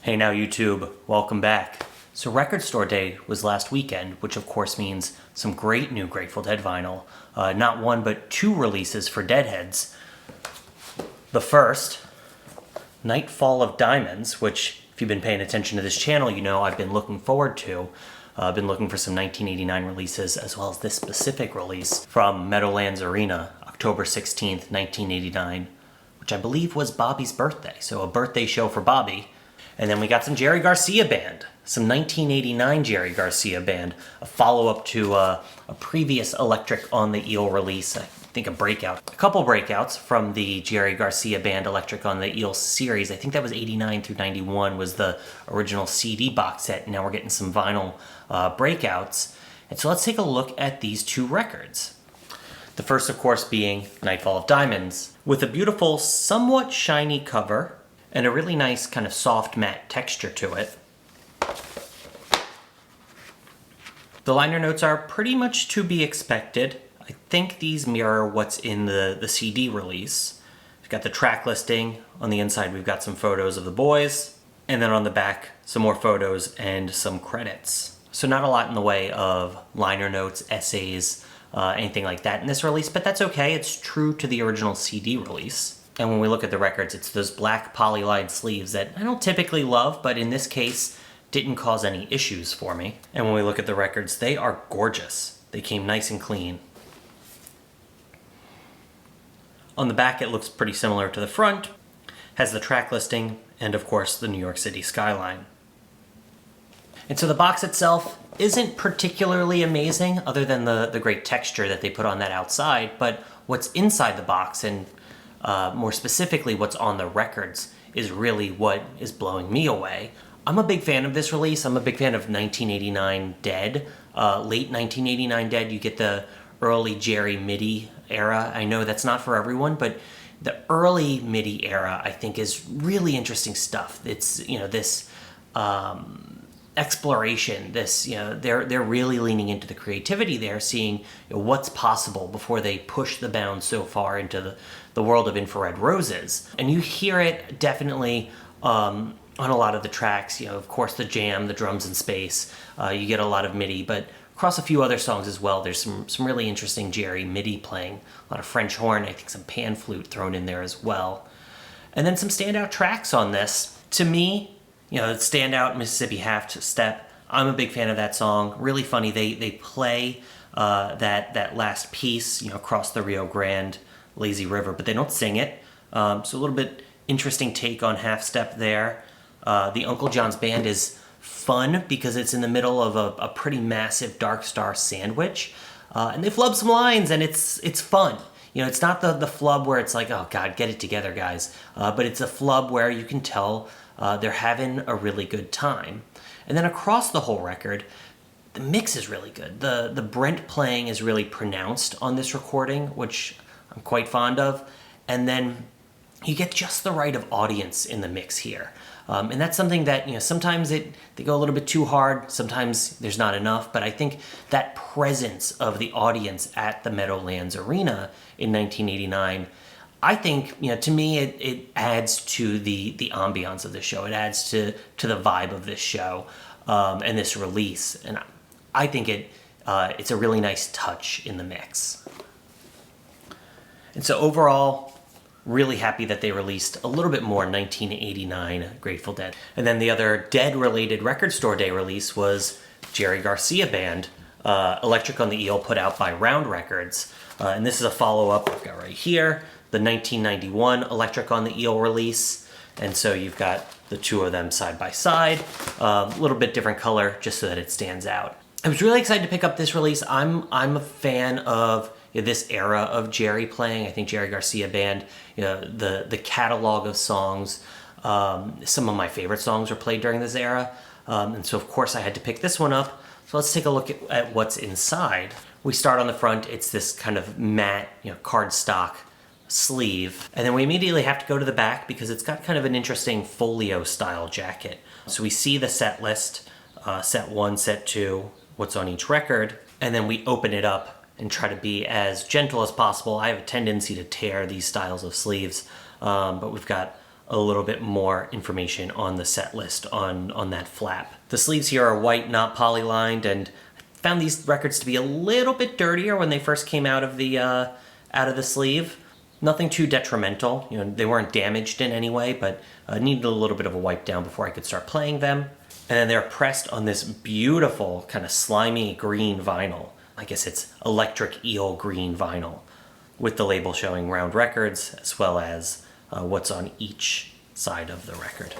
Hey now YouTube, welcome back. So Record Store Day was last weekend, which of course means some great new Grateful Dead vinyl. Not one, but two releases for Deadheads. The first, Nightfall of Diamonds, which if you've been paying attention to this channel, you know I've been looking forward to. I've been looking for some 1989 releases, as well as this specific release from Meadowlands Arena, October 16th, 1989, which I believe was Bobby's birthday, so a birthday show for Bobby. And then we got some Jerry Garcia Band, some 1989 Jerry Garcia Band, a follow-up to a previous Electric on the Eel release, I think a breakout. A couple breakouts from the Jerry Garcia Band Electric on the Eel series. I think that was 89 through 91 was the original CD box set, and now we're getting some vinyl breakouts. And so let's take a look at these two records. The first, of course, being Nightfall of Diamonds, with a beautiful, somewhat shiny cover, and a really nice kind of soft matte texture to it. The liner notes are pretty much to be expected. I think these mirror what's in the CD release. We've got the track listing. On the inside we've got some photos of the boys, and then on the back some more photos and some credits. So not a lot in the way of liner notes, essays, anything like that in this release, but that's okay. It's true to the original CD release. And when we look at the records, it's those black polyline sleeves that I don't typically love, but in this case, didn't cause any issues for me. And when we look at the records, they are gorgeous. They came nice and clean. On the back, it looks pretty similar to the front, has the track listing, and of course, the New York City skyline. And so the box itself isn't particularly amazing, other than the great texture that they put on that outside, but what's inside the box, and more specifically what's on the records, is really what is blowing me away. I'm a big fan of this release. I'm a big fan of 1989 Dead. Late 1989 Dead, you get the early Jerry MIDI era. I know that's not for everyone, but the early MIDI era I think is really interesting stuff. It's, you know, this exploration, this, you know, they're really leaning into the creativity there, seeing, you know, what's possible before they push the bounds so far into the world of Infrared Roses. And you hear it definitely on a lot of the tracks, you know, of course the jam, the drums in space, you get a lot of MIDI, but across a few other songs as well, there's some really interesting Jerry MIDI playing, a lot of French horn, I think some pan flute thrown in there as well. And then some standout tracks on this. To me, you know, standout Mississippi Half Step, I'm a big fan of that song. Really funny, they play that last piece, you know, across the Rio Grande lazy river, but they don't sing it. So a little bit interesting take on Half Step there. The Uncle John's Band is fun because it's in the middle of a pretty massive Dark Star sandwich, and they flub some lines, and it's fun. You know, it's not the flub where it's like, oh God, get it together, guys. But it's a flub where you can tell they're having a really good time. And then across the whole record, the mix is really good. The Brent playing is really pronounced on this recording, which I'm quite fond of. And then you get just the right of audience in the mix here. And that's something that, you know, sometimes they go a little bit too hard, sometimes there's not enough, but I think that presence of the audience at the Meadowlands Arena in 1989, I think, you know, to me, it adds to the ambiance of the show. It adds to the vibe of this show and this release. And I think it's a really nice touch in the mix. And so overall, really happy that they released a little bit more 1989 Grateful Dead. And then the other Dead-related Record Store Day release was Jerry Garcia Band, Electric on the Eel, put out by Round Records. And this is a follow-up I've got right here, the 1991 Electric on the Eel release. And so you've got the two of them side by side, a little bit different color just so that it stands out. I was really excited to pick up this release. I'm a fan of, you know, this era of Jerry playing. I think Jerry Garcia Band, you know, the catalog of songs, some of my favorite songs were played during this era. And so of course I had to pick this one up. So let's take a look at what's inside. We start on the front. It's this kind of matte, you know, cardstock sleeve. And then we immediately have to go to the back because it's got kind of an interesting folio style jacket. So we see the set list, set 1, set 2, what's on each record, and then we open it up and try to be as gentle as possible. I have a tendency to tear these styles of sleeves, but we've got a little bit more information on the set list on that flap. The sleeves here are white, not poly-lined, and I found these records to be a little bit dirtier when they first came out of the sleeve. Nothing too detrimental. They weren't damaged in any way, but needed a little bit of a wipe down before I could start playing them. And then they're pressed on this beautiful kind of slimy green vinyl. I guess it's electric eel green vinyl, with the label showing Round Records as well as what's on each side of the record.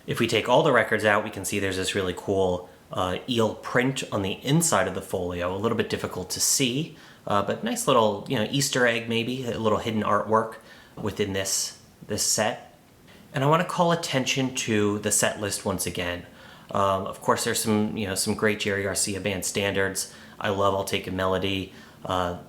If we take all the records out, we can see there's this really cool eel print on the inside of the folio. A little bit difficult to see, but nice little Easter egg, maybe a little hidden artwork within this set. And I want to call attention to the set list once again. Of course, there's some great Jerry Garcia band standards. I love I'll Take a Melody.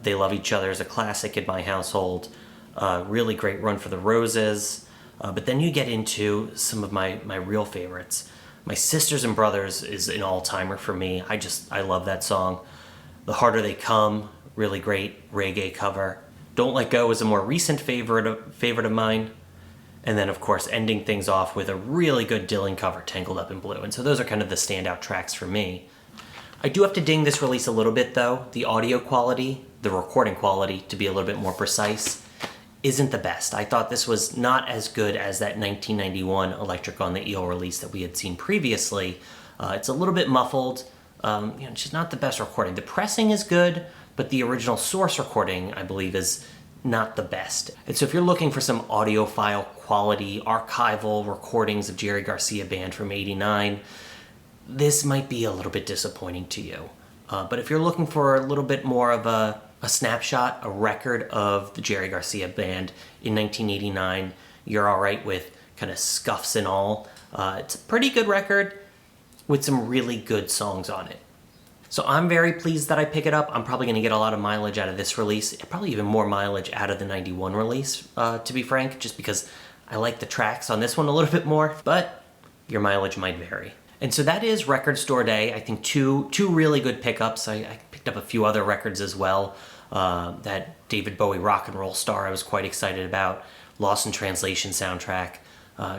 They Love Each Other is a classic in my household. Really great Run for the Roses. But then you get into some of my real favorites. My Sisters and Brothers is an all-timer for me. I love that song. The Harder They Come, really great reggae cover. Don't Let Go is a more recent favorite of mine. And then, of course, ending things off with a really good Dylan cover, Tangled Up in Blue. And so those are kind of the standout tracks for me. I do have to ding this release a little bit, though. The audio quality, the recording quality, to be a little bit more precise, isn't the best. I thought this was not as good as that 1991 Electric on the Eel release that we had seen previously. It's a little bit muffled. It's just not the best recording. The pressing is good, but the original source recording, I believe, is not the best. And so if you're looking for some audiophile quality, archival recordings of Jerry Garcia Band from '89, this might be a little bit disappointing to you. But if you're looking for a little bit more of a snapshot, a record of the Jerry Garcia Band in 1989, you're all right with kind of scuffs and all. It's a pretty good record with some really good songs on it. So I'm very pleased that I pick it up. I'm probably going to get a lot of mileage out of this release, probably even more mileage out of the 91 release, to be frank, just because I like the tracks on this one a little bit more, but your mileage might vary. And so that is Record Store Day. I think two really good pickups. I picked up a few other records as well. That David Bowie Rock and Roll Star I was quite excited about. Lost in Translation soundtrack,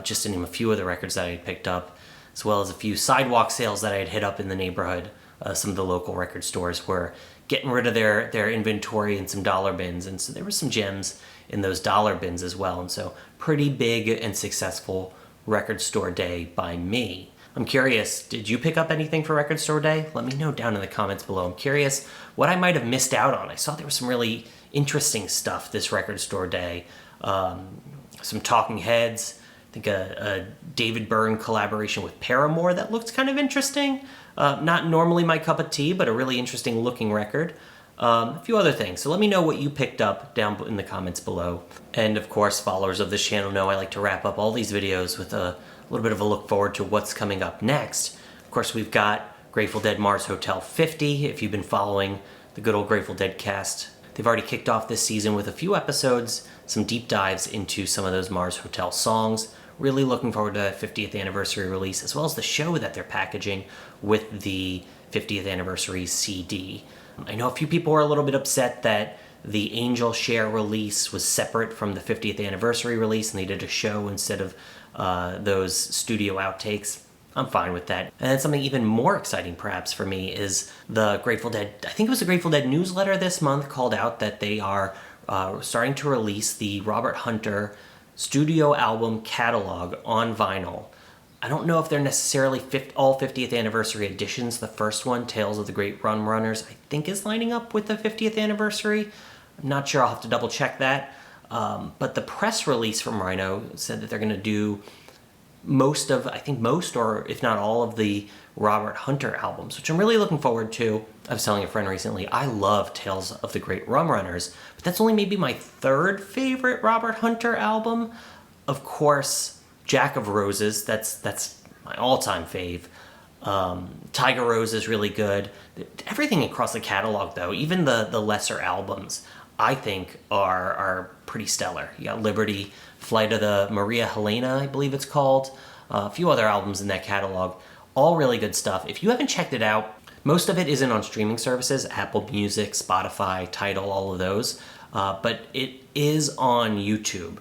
just to name a few of the records that I had picked up, as well as a few sidewalk sales that I had hit up in the neighborhood. Some of the local record stores were getting rid of their inventory in some dollar bins, and so there were some gems in those dollar bins as well. And so pretty big and successful Record Store Day by me. I'm curious, did you pick up anything for Record Store Day? Let me know down in the comments below. I'm curious what I might have missed out on. I saw there was some really interesting stuff this Record Store Day. Some Talking Heads, I think a David Byrne collaboration with Paramore that looked kind of interesting. Not normally my cup of tea, but a really interesting looking record. A few other things. So let me know what you picked up down in the comments below. And of course, followers of this channel know I like to wrap up all these videos with a little bit of a look forward to what's coming up next. Of course, we've got Grateful Dead Mars Hotel 50, if you've been following the good old Grateful Dead cast. They've already kicked off this season with a few episodes, some deep dives into some of those Mars Hotel songs. Really looking forward to that 50th anniversary release, as well as the show that they're packaging with the 50th anniversary CD. I know a few people were a little bit upset that the Angel Share release was separate from the 50th anniversary release, and they did a show instead of those studio outtakes. I'm fine with that. And then something even more exciting perhaps for me is the Grateful Dead, I think it was the Grateful Dead newsletter this month called out that they are starting to release the Robert Hunter studio album catalog on vinyl. I don't know if they're necessarily all 50th anniversary editions. The first one, Tales of the Great Rum Runners, I think is lining up with the 50th anniversary. I'm not sure, I'll have to double check that. But the press release from Rhino said that they're going to do most or if not all of the Robert Hunter albums, which I'm really looking forward to. I was telling a friend recently, I love Tales of the Great Rum Runners, but that's only maybe my third favorite Robert Hunter album. Of course, Jack of Roses, that's my all-time fave. Tiger Rose is really good. Everything across the catalog, though, even the lesser albums, I think are pretty stellar. You got Liberty, Flight of the Maria Helena, I believe it's called. A few other albums in that catalog. All really good stuff. If you haven't checked it out, most of it isn't on streaming services, Apple Music, Spotify, Tidal, all of those. But it is on YouTube.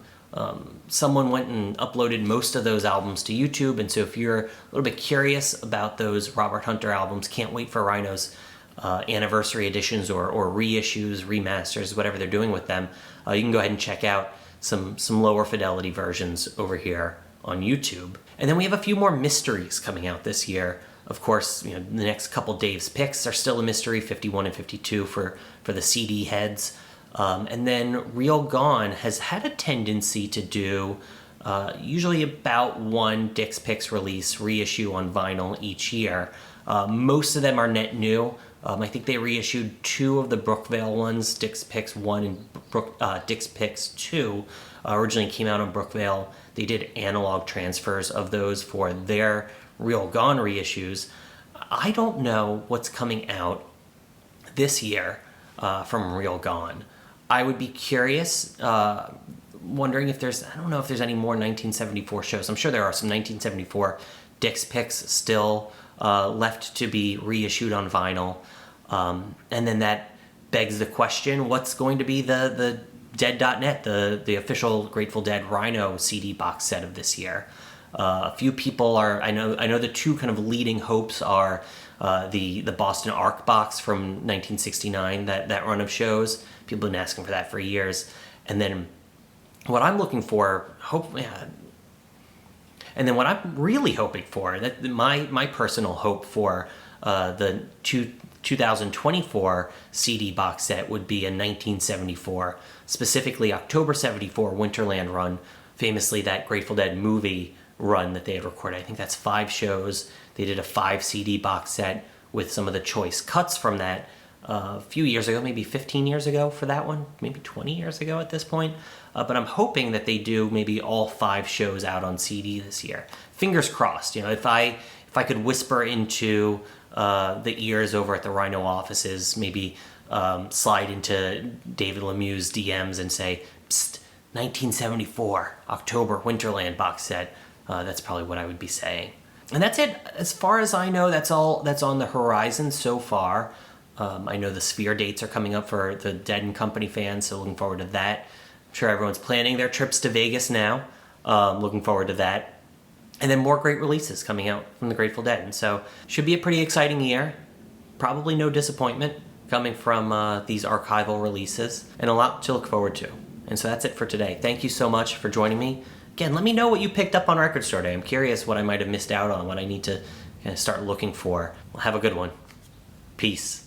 Someone went and uploaded most of those albums to YouTube, and so if you're a little bit curious about those Robert Hunter albums, can't wait for Rhino's anniversary editions or reissues, remasters, whatever they're doing with them, you can go ahead and check out some lower fidelity versions over here on YouTube. And then we have a few more mysteries coming out this year. Of course, the next couple Dave's picks are still a mystery, 51 and 52 for the CD heads. And then Real Gone has had a tendency to do usually about one Dick's Picks release reissue on vinyl each year. Most of them are net new. I think they reissued 2 of the Brookvale ones, Dick's Picks 1 and Dick's Picks 2. Originally came out on Brookvale. They did analog transfers of those for their Real Gone reissues. I don't know what's coming out this year from Real Gone. I would be curious, wondering if I don't know if there's any more 1974 shows. I'm sure there are some 1974 Dick's Picks still left to be reissued on vinyl. And then that begs the question, what's going to be the Dead.net, the official Grateful Dead Rhino CD box set of this year? A few people I know the 2 kind of leading hopes are the Boston Arc box from 1969, that run of shows. People have been asking for that for years. And then what I'm looking for, and then what I'm really hoping for, that my personal hope for the 2024 CD box set would be a 1974, specifically October 74 Winterland run, famously that Grateful Dead movie run that they had recorded. I think that's 5 shows. They did a 5 CD box set with some of the choice cuts from that a few years ago, maybe 15 years ago for that one, maybe 20 years ago at this point. But I'm hoping that they do maybe all 5 shows out on CD this year. Fingers crossed. If I could whisper into the ears over at the Rhino offices, maybe slide into David Lemieux's DMs and say, "Psst, 1974 October Winterland box set." That's probably what I would be saying. And that's it. As far as I know, that's all that's on the horizon so far. I know the Sphere dates are coming up for the Dead and Company fans, so looking forward to that. I'm sure everyone's planning their trips to Vegas now. Looking forward to that. And then more great releases coming out from the Grateful Dead. And so should be a pretty exciting year. Probably no disappointment coming from these archival releases, and a lot to look forward to. And so that's it for today. Thank you so much for joining me. Again, let me know what you picked up on Record Store Day. I'm curious what I might have missed out on, what I need to kind of start looking for. Well, have a good one. Peace.